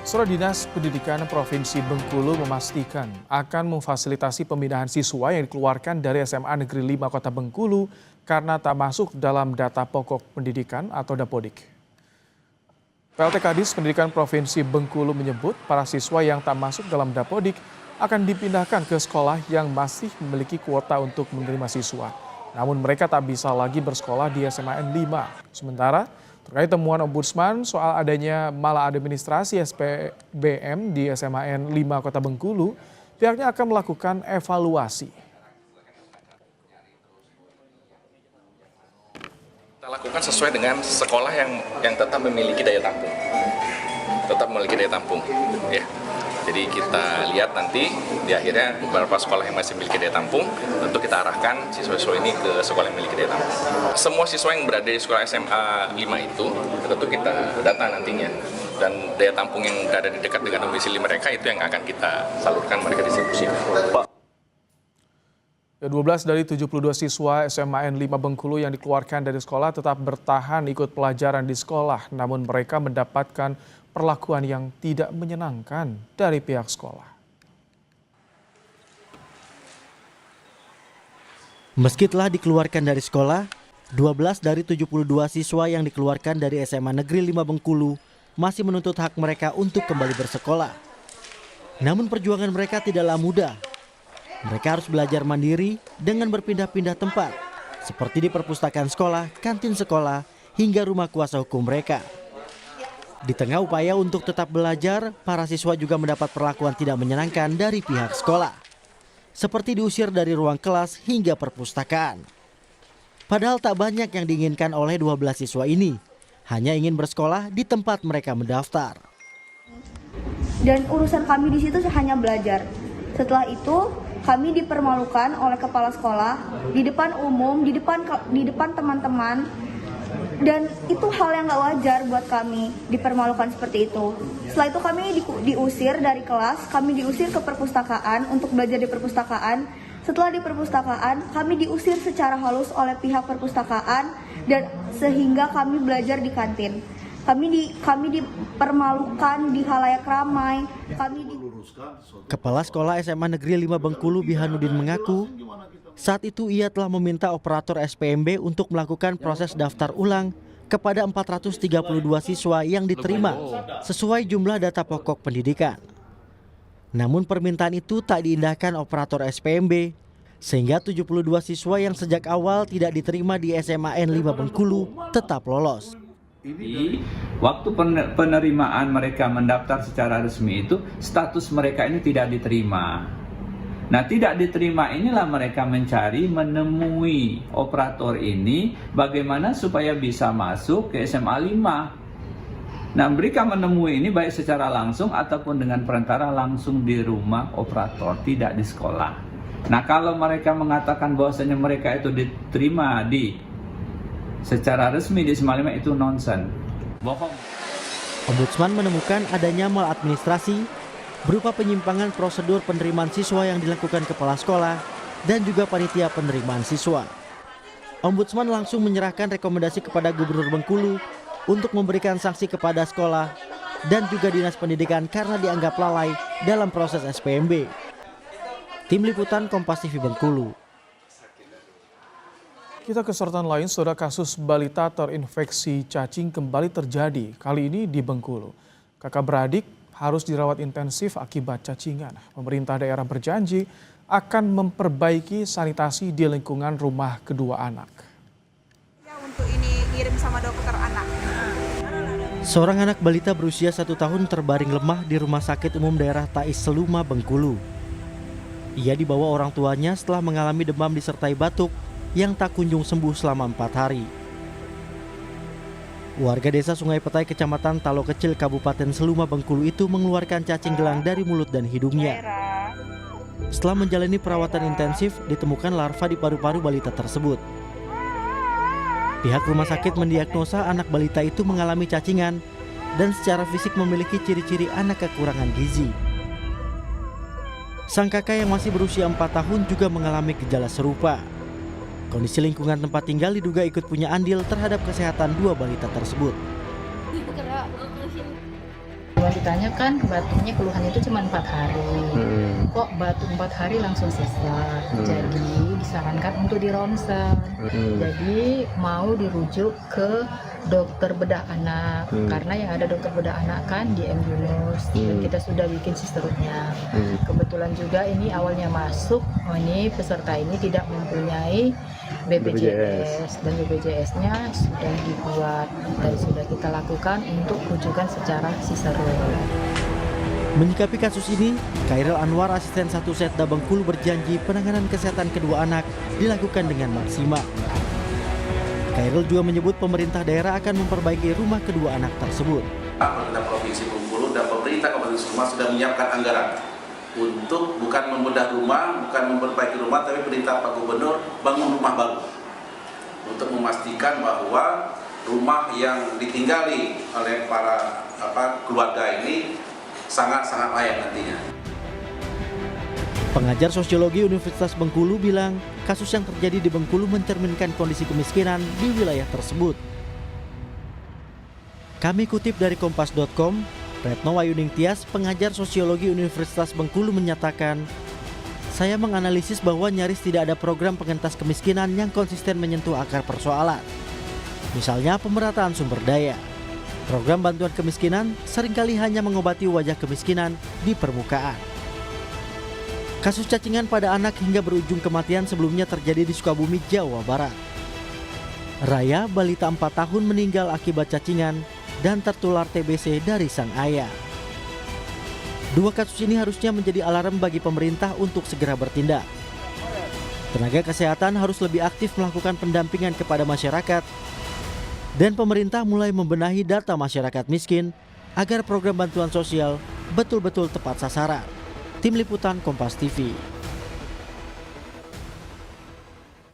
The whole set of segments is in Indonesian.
Surat Dinas Pendidikan Provinsi Bengkulu memastikan akan memfasilitasi pemindahan siswa yang dikeluarkan dari SMA Negeri 5 Kota Bengkulu karena tak masuk dalam data pokok pendidikan atau Dapodik. PLT Kadis Pendidikan Provinsi Bengkulu menyebut para siswa yang tak masuk dalam Dapodik akan dipindahkan ke sekolah yang masih memiliki kuota untuk menerima siswa. Namun mereka tak bisa lagi bersekolah di SMAN 5. Sementara terkait temuan Ombudsman soal adanya maladministrasi SPBM di SMAN 5 Kota Bengkulu, pihaknya akan melakukan evaluasi. Kita lakukan sesuai dengan sekolah yang tetap memiliki daya tampung. Ya. Jadi kita lihat nanti di akhirnya beberapa sekolah yang masih memiliki daya tampung, tentu kita arahkan siswa-siswa ini ke sekolah yang memiliki daya tampung. Semua siswa yang berada di sekolah SMA 5 itu tentu kita data nantinya. Dan daya tampung yang berada di dekat dengan domisili mereka itu yang akan kita salurkan mereka distribusikan. 12 dari 72 siswa SMAN 5 Bengkulu yang dikeluarkan dari sekolah tetap bertahan ikut pelajaran di sekolah, namun mereka mendapatkan perlakuan yang tidak menyenangkan dari pihak sekolah. Meski telah dikeluarkan dari sekolah, 12 dari 72 siswa yang dikeluarkan dari SMA Negeri 5 Bengkulu masih menuntut hak mereka untuk kembali bersekolah. Namun perjuangan mereka tidaklah mudah. Mereka harus belajar mandiri dengan berpindah-pindah tempat, seperti di perpustakaan sekolah, kantin sekolah, hingga rumah kuasa hukum mereka. Di tengah upaya untuk tetap belajar, para siswa juga mendapat perlakuan tidak menyenangkan dari pihak sekolah. Seperti diusir dari ruang kelas hingga perpustakaan. Padahal tak banyak yang diinginkan oleh 12 siswa ini. Hanya ingin bersekolah di tempat mereka mendaftar. Dan urusan kami di situ hanya belajar. Setelah itu, kami dipermalukan oleh kepala sekolah di depan umum, di depan teman-teman. Dan itu hal yang gak wajar buat kami dipermalukan seperti itu. Setelah itu kami diusir dari kelas, kami diusir ke perpustakaan untuk belajar di perpustakaan. Setelah di perpustakaan, kami diusir secara halus oleh pihak perpustakaan dan sehingga kami belajar di kantin. Kami dipermalukan di halayak ramai. Kepala Sekolah SMA Negeri 5 Bengkulu Bihanuddin mengaku, saat itu ia telah meminta operator SPMB untuk melakukan proses daftar ulang kepada 432 siswa yang diterima sesuai jumlah data pokok pendidikan. Namun permintaan itu tak diindahkan operator SPMB, sehingga 72 siswa yang sejak awal tidak diterima di SMAN 5 Bengkulu tetap lolos. Jadi, waktu penerimaan mereka mendaftar secara resmi itu, status mereka ini tidak diterima. Nah, tidak diterima inilah mereka menemui operator ini bagaimana supaya bisa masuk ke SMA 5. Nah, mereka menemui ini baik secara langsung ataupun dengan perantara langsung di rumah operator, tidak di sekolah. Nah, kalau mereka mengatakan bahwasanya mereka itu diterima secara resmi di SMA 5 itu nonsen. Bohong. Ombudsman menemukan adanya maladministrasi berupa penyimpangan prosedur penerimaan siswa yang dilakukan kepala sekolah dan juga panitia penerimaan siswa. Ombudsman langsung menyerahkan rekomendasi kepada Gubernur Bengkulu untuk memberikan sanksi kepada sekolah dan juga Dinas Pendidikan karena dianggap lalai dalam proses SPMB. Tim Liputan Kompas TV Bengkulu. Kita ke sorotan lain, saudara, kasus balita terinfeksi cacing kembali terjadi, kali ini di Bengkulu. Kakak beradik harus dirawat intensif akibat cacingan. Pemerintah daerah berjanji akan memperbaiki sanitasi di lingkungan rumah kedua anak. Untuk ini kirim sama dokter anak. Seorang anak balita berusia 1 tahun terbaring lemah di Rumah Sakit Umum Daerah Tais Seluma, Bengkulu. Ia dibawa orang tuanya setelah mengalami demam disertai batuk yang tak kunjung sembuh selama 4 hari. Warga desa Sungai Petai, Kecamatan Talo Kecil, Kabupaten Seluma, Bengkulu itu mengeluarkan cacing gelang dari mulut dan hidungnya. Setelah menjalani perawatan intensif, ditemukan larva di paru-paru balita tersebut. Pihak rumah sakit mendiagnosa anak balita itu mengalami cacingan dan secara fisik memiliki ciri-ciri anak kekurangan gizi. Sang kakak yang masih berusia 4 tahun juga mengalami gejala serupa. Kondisi lingkungan tempat tinggal diduga ikut punya andil terhadap kesehatan dua balita tersebut. Cuma ditanyakan batuknya keluhan itu cuma 4 hari. Kok batuk 4 hari langsung sesak. Jadi disarankan untuk di ronsen. Jadi mau dirujuk ke dokter bedah anak. Karena yang ada dokter bedah anak kan di M Yunus. Dan kita sudah bikin sisternya. Kebetulan juga ini awalnya masuk, ini peserta ini tidak mempunyai BPJS dan BPJS-nya sudah dibuat dan sudah kita lakukan untuk rujukan secara sisterhood. Menyikapi kasus ini, Khairil Anwar, asisten 1 Setda Bengkulu, berjanji penanganan kesehatan kedua anak dilakukan dengan maksimal. Khairil juga menyebut pemerintah daerah akan memperbaiki rumah kedua anak tersebut. Pemerintah Provinsi Bengkulu dan pemerintah Kabupaten Sumbar sudah menyiapkan anggaran untuk bukan membedah rumah, bukan memperbaiki rumah, tapi perintah Pak Gubernur bangun rumah baru untuk memastikan bahwa rumah yang ditinggali oleh para keluarga ini sangat-sangat layak nantinya. Pengajar sosiologi Universitas Bengkulu bilang kasus yang terjadi di Bengkulu mencerminkan kondisi kemiskinan di wilayah tersebut. Kami kutip dari kompas.com, Retno Wayuning Tias, pengajar sosiologi Universitas Bengkulu, menyatakan, "Saya menganalisis bahwa nyaris tidak ada program pengentas kemiskinan yang konsisten menyentuh akar persoalan. Misalnya pemerataan sumber daya. Program bantuan kemiskinan seringkali hanya mengobati wajah kemiskinan di permukaan." Kasus cacingan pada anak hingga berujung kematian sebelumnya terjadi di Sukabumi, Jawa Barat. Raya, balita 4 tahun, meninggal akibat cacingan dan tertular TBC dari sang ayah. 2 kasus ini harusnya menjadi alarm bagi pemerintah untuk segera bertindak. Tenaga kesehatan harus lebih aktif melakukan pendampingan kepada masyarakat, dan pemerintah mulai membenahi data masyarakat miskin agar program bantuan sosial betul-betul tepat sasaran. Tim Liputan Kompas TV.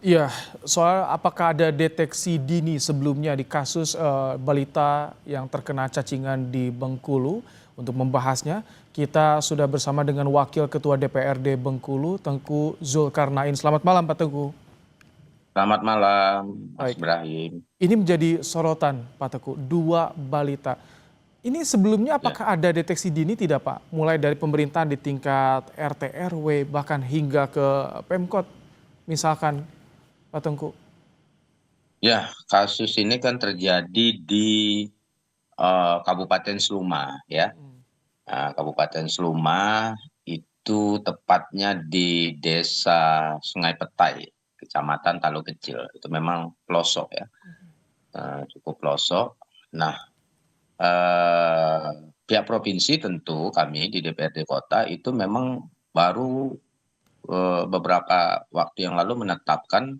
Iya, soal apakah ada deteksi dini sebelumnya di kasus balita yang terkena cacingan di Bengkulu? Untuk membahasnya, kita sudah bersama dengan Wakil Ketua DPRD Bengkulu, Tengku Zulkarnain. Selamat malam, Pak Tengku. Selamat malam, Mas Baik. Ibrahim. Ini menjadi sorotan, Pak Tengku, 2 balita. Ini sebelumnya apakah ada deteksi dini tidak, Pak? Mulai dari pemerintahan di tingkat RT RW, bahkan hingga ke Pemkot, misalkan, Pak Tengku. Ya, kasus ini kan terjadi di Kabupaten Sluma, ya. Kabupaten Sluma itu tepatnya di Desa Sungai Petai, Kecamatan Talo Kecil. Itu memang pelosok, ya, cukup pelosok. Nah, pihak provinsi tentu kami di DPRD Kota itu memang baru beberapa waktu yang lalu menetapkan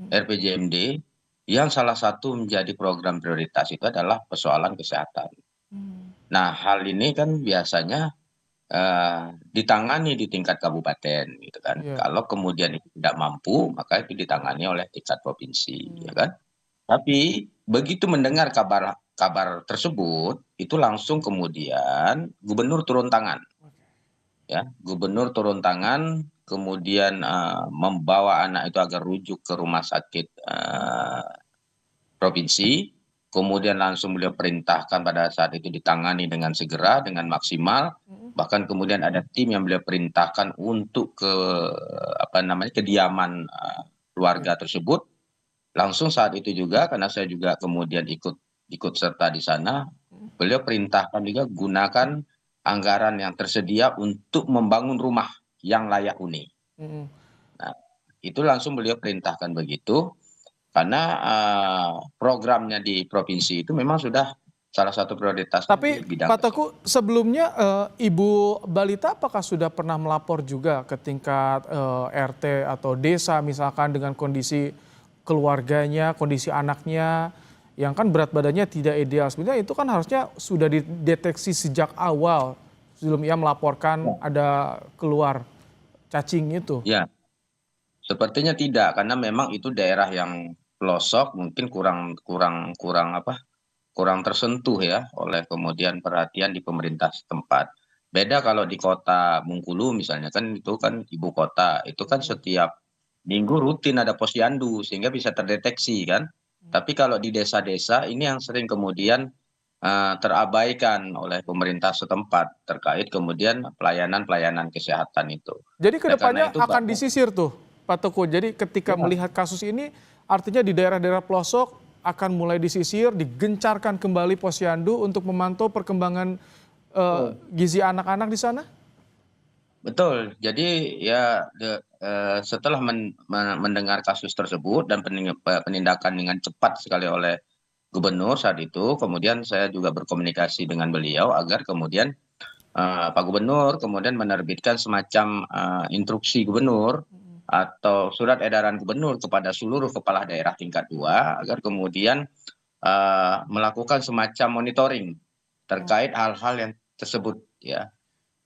RPJMD yang salah satu menjadi program prioritas itu adalah persoalan kesehatan. Nah, hal ini kan biasanya ditangani di tingkat kabupaten, gitu kan. Iya. Kalau kemudian itu tidak mampu, maka itu ditangani oleh tingkat provinsi, ya kan. Tapi begitu mendengar kabar tersebut, itu langsung kemudian gubernur turun tangan, ya. Gubernur turun tangan, kemudian membawa anak itu agar rujuk ke rumah sakit provinsi, kemudian langsung beliau perintahkan pada saat itu ditangani dengan segera, dengan maksimal, bahkan kemudian ada tim yang beliau perintahkan untuk ke kediaman keluarga tersebut. Langsung saat itu juga, karena saya juga kemudian ikut serta di sana, beliau perintahkan juga gunakan anggaran yang tersedia untuk membangun rumah yang layak huni. Nah, itu langsung beliau perintahkan begitu, karena programnya di provinsi itu memang sudah salah satu prioritas. Tapi Pak Teguh, sebelumnya Ibu balita apakah sudah pernah melapor juga ke tingkat RT atau desa misalkan dengan kondisi keluarganya, kondisi anaknya yang kan berat badannya tidak ideal? Sebenarnya itu kan harusnya sudah dideteksi sejak awal sebelum ia melaporkan ada keluar cacing itu. Ya, sepertinya tidak, karena memang itu daerah yang pelosok, mungkin kurang tersentuh ya oleh kemudian perhatian di pemerintah setempat. Beda kalau di kota Bengkulu misalnya, kan itu kan ibu kota, itu kan setiap minggu rutin ada posyandu sehingga bisa terdeteksi kan. Tapi kalau di desa-desa ini yang sering kemudian terabaikan oleh pemerintah setempat terkait kemudian pelayanan-pelayanan kesehatan itu. Jadi Oleh karena kedepannya itu, akan Pak, disisir tuh Pak Teguh. Jadi ketika melihat kasus ini artinya di daerah-daerah pelosok akan mulai disisir, digencarkan kembali posyandu untuk memantau perkembangan gizi anak-anak di sana? betul. Jadi ya setelah mendengar kasus tersebut dan penindakan dengan cepat sekali oleh gubernur saat itu, kemudian saya juga berkomunikasi dengan beliau agar kemudian Pak Gubernur kemudian menerbitkan semacam instruksi gubernur atau surat edaran gubernur kepada seluruh kepala daerah tingkat 2 agar kemudian melakukan semacam monitoring terkait hal-hal yang tersebut ya.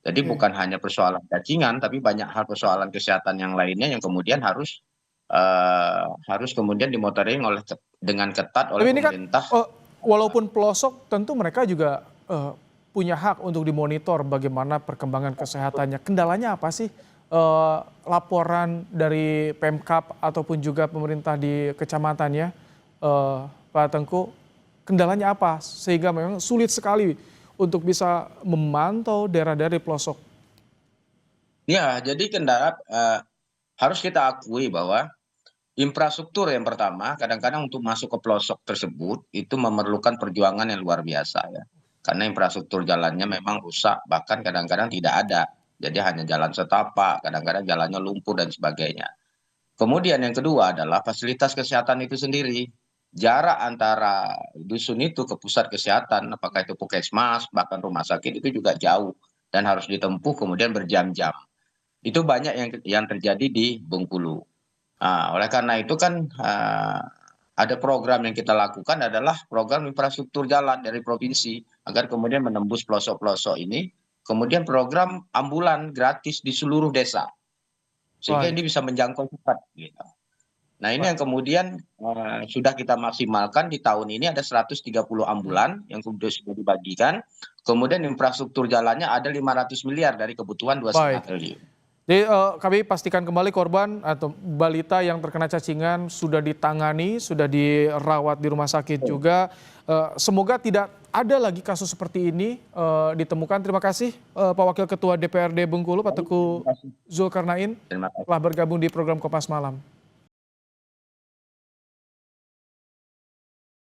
Jadi Oke. bukan hanya persoalan cacingan, tapi banyak hal persoalan kesehatan yang lainnya yang kemudian harus kemudian dimonitoring dengan ketat oleh Tapi ini kan pemerintah. walaupun pelosok tentu mereka juga punya hak untuk dimonitor bagaimana perkembangan kesehatannya. Kendalanya apa sih? Laporan dari Pemkab ataupun juga pemerintah di kecamatannya, Pak Tengku, kendalanya apa? Sehingga memang sulit sekali untuk bisa memantau daerah-daerah di pelosok. Ya, jadi kendala harus kita akui bahwa infrastruktur yang pertama, kadang-kadang untuk masuk ke pelosok tersebut itu memerlukan perjuangan yang luar biasa ya. Karena infrastruktur jalannya memang rusak, bahkan kadang-kadang tidak ada. Jadi hanya jalan setapak, kadang-kadang jalannya lumpur dan sebagainya. Kemudian yang kedua adalah fasilitas kesehatan itu sendiri. Jarak antara dusun itu ke pusat kesehatan, apakah itu puskesmas, bahkan rumah sakit itu juga jauh dan harus ditempuh kemudian berjam-jam. Itu banyak yang terjadi di Bengkulu. Oleh karena itu kan ada program yang kita lakukan adalah program infrastruktur jalan dari provinsi agar kemudian menembus pelosok-pelosok ini, kemudian program ambulan gratis di seluruh desa sehingga Baik, ini bisa menjangkau cepat. Gitu. Nah ini yang baik. kemudian sudah kita maksimalkan di tahun ini ada 130 ambulan yang kemudian sudah dibagikan, kemudian infrastruktur jalannya ada 500 miliar dari kebutuhan 2,5 Baik. triliun. Jadi kami pastikan kembali korban atau balita yang terkena cacingan sudah ditangani, sudah dirawat di rumah sakit juga. Semoga tidak ada lagi kasus seperti ini ditemukan. Terima kasih Pak Wakil Ketua DPRD Bengkulu, Pak Teguh Zulkarnain, Terima kasih. telah bergabung di program Kompas Malam.